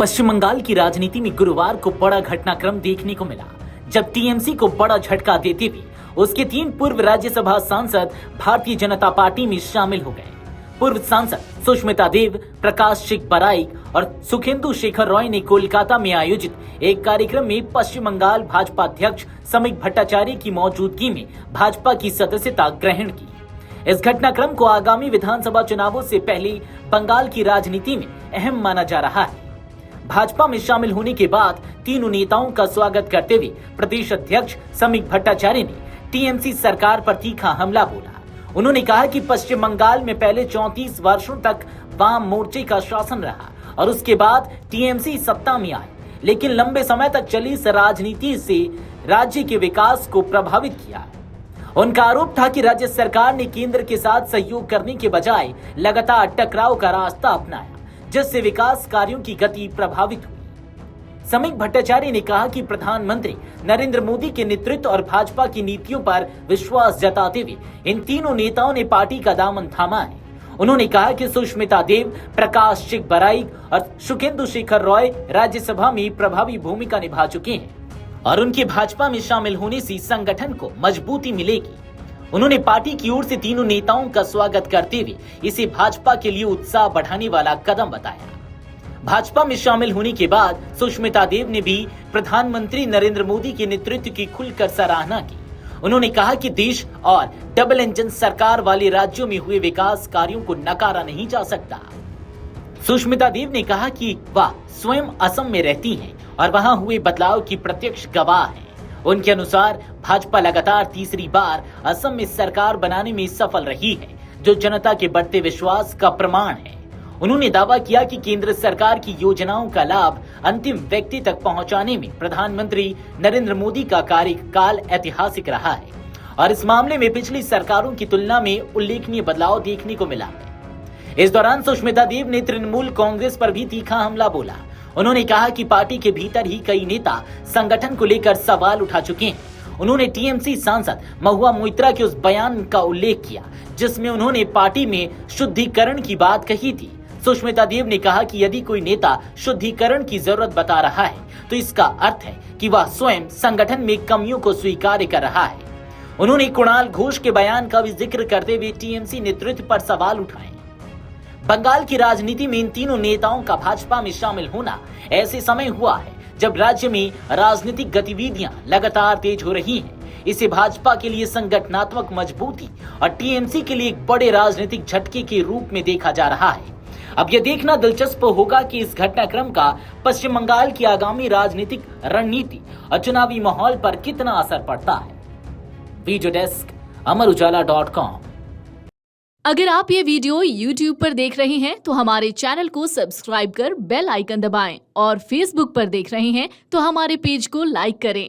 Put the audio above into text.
पश्चिम बंगाल की राजनीति में गुरुवार को बड़ा घटनाक्रम देखने को मिला, जब टीएमसी को बड़ा झटका देते हुए उसके 3 पूर्व राज्यसभा सांसद भारतीय जनता पार्टी में शामिल हो गए। पूर्व सांसद सुष्मिता देव, प्रकाश सिंह बराइक और सुखेंदु शेखर रॉय ने कोलकाता में आयोजित एक कार्यक्रम में पश्चिम बंगाल भाजपा अध्यक्ष समीक भट्टाचार्य की मौजूदगी में भाजपा की सदस्यता ग्रहण की। इस घटनाक्रम को आगामी विधानसभा चुनावों से पहले बंगाल की राजनीति में अहम माना जा रहा है। भाजपा में शामिल होने के बाद तीनों नेताओं का स्वागत करते हुए प्रदेश अध्यक्ष समीक भट्टाचार्य ने टीएमसी सरकार पर तीखा हमला बोला। उन्होंने कहा कि पश्चिम बंगाल में पहले 34 वर्षों तक वाम मोर्चे का शासन रहा और उसके बाद टीएमसी सत्ता में आई, लेकिन लंबे समय तक चली इस राजनीति से राज्य के विकास को प्रभावित किया। उनका आरोप था कि राज्य सरकार ने केंद्र के साथ सहयोग करने के बजाय लगातार टकराव का रास्ता अपनाया, जिससे विकास कार्यों की गति प्रभावित हुई। समीक भट्टाचार्य ने कहा कि प्रधानमंत्री नरेंद्र मोदी के नेतृत्व और भाजपा की नीतियों पर विश्वास जताते हुए इन तीनों नेताओं ने पार्टी का दामन थामा है। उन्होंने कहा कि सुष्मिता देव, प्रकाश सिंह बराइक और सुखेंदु शेखर रॉय राज्यसभा में प्रभावी भूमिका निभा चुके हैं और उनके भाजपा में शामिल होने से संगठन को मजबूती मिलेगी। उन्होंने पार्टी की ओर से तीनों नेताओं का स्वागत करते हुए इसे भाजपा के लिए उत्साह बढ़ाने वाला कदम बताया। भाजपा में शामिल होने के बाद सुष्मिता देव ने भी प्रधानमंत्री नरेंद्र मोदी के नेतृत्व की खुलकर सराहना की। उन्होंने कहा कि देश और डबल इंजन सरकार वाले राज्यों में हुए विकास कार्यों को नकारा नहीं जा सकता। सुष्मिता देव ने कहा कि वह स्वयं असम में रहती हैं और वहां हुए बदलाव की प्रत्यक्ष गवाह हैं। उनके अनुसार भाजपा लगातार तीसरी बार असम में सरकार बनाने में सफल रही है, जो जनता के बढ़ते विश्वास का प्रमाण है। उन्होंने दावा किया कि केंद्र सरकार की योजनाओं का लाभ अंतिम व्यक्ति तक पहुंचाने में प्रधानमंत्री नरेंद्र मोदी का कार्यकाल ऐतिहासिक रहा है और इस मामले में पिछली सरकारों की तुलना में उल्लेखनीय बदलाव देखने को मिला है। इस दौरान सुष्मिता देव ने तृणमूल कांग्रेस पर भी तीखा हमला बोला। उन्होंने कहा कि पार्टी के भीतर ही कई नेता संगठन को लेकर सवाल उठा चुके हैं। उन्होंने टीएमसी सांसद महुआ मोइत्रा के उस बयान का उल्लेख किया जिसमें उन्होंने पार्टी में शुद्धिकरण की बात कही थी। सुष्मिता देव ने कहा कि यदि कोई नेता शुद्धिकरण की जरूरत बता रहा है तो इसका अर्थ है कि वह स्वयं संगठन में कमियों को स्वीकार कर रहा है। उन्होंने कुणाल घोष के बयान का भी जिक्र करते हुए टीएमसी नेतृत्व पर सवाल उठाए। बंगाल की राजनीति में इन तीनों नेताओं का भाजपा में शामिल होना ऐसे समय हुआ है जब राज्य में राजनीतिक गतिविधियां लगातार तेज हो रही हैं। इसे भाजपा के लिए संगठनात्मक मजबूती और टीएमसी के लिए एक बड़े राजनीतिक झटके के रूप में देखा जा रहा है। अब यह देखना दिलचस्प होगा कि इस घटनाक्रम का पश्चिम बंगाल की आगामी राजनीतिक रणनीति और चुनावी माहौल पर कितना असर पड़ता है। वीडियो डेस्क अमरउजाला.com। अगर आप ये वीडियो YouTube पर देख रहे हैं तो हमारे चैनल को सब्सक्राइब कर बेल आइकन दबाएं और Facebook पर देख रहे हैं तो हमारे पेज को लाइक करें।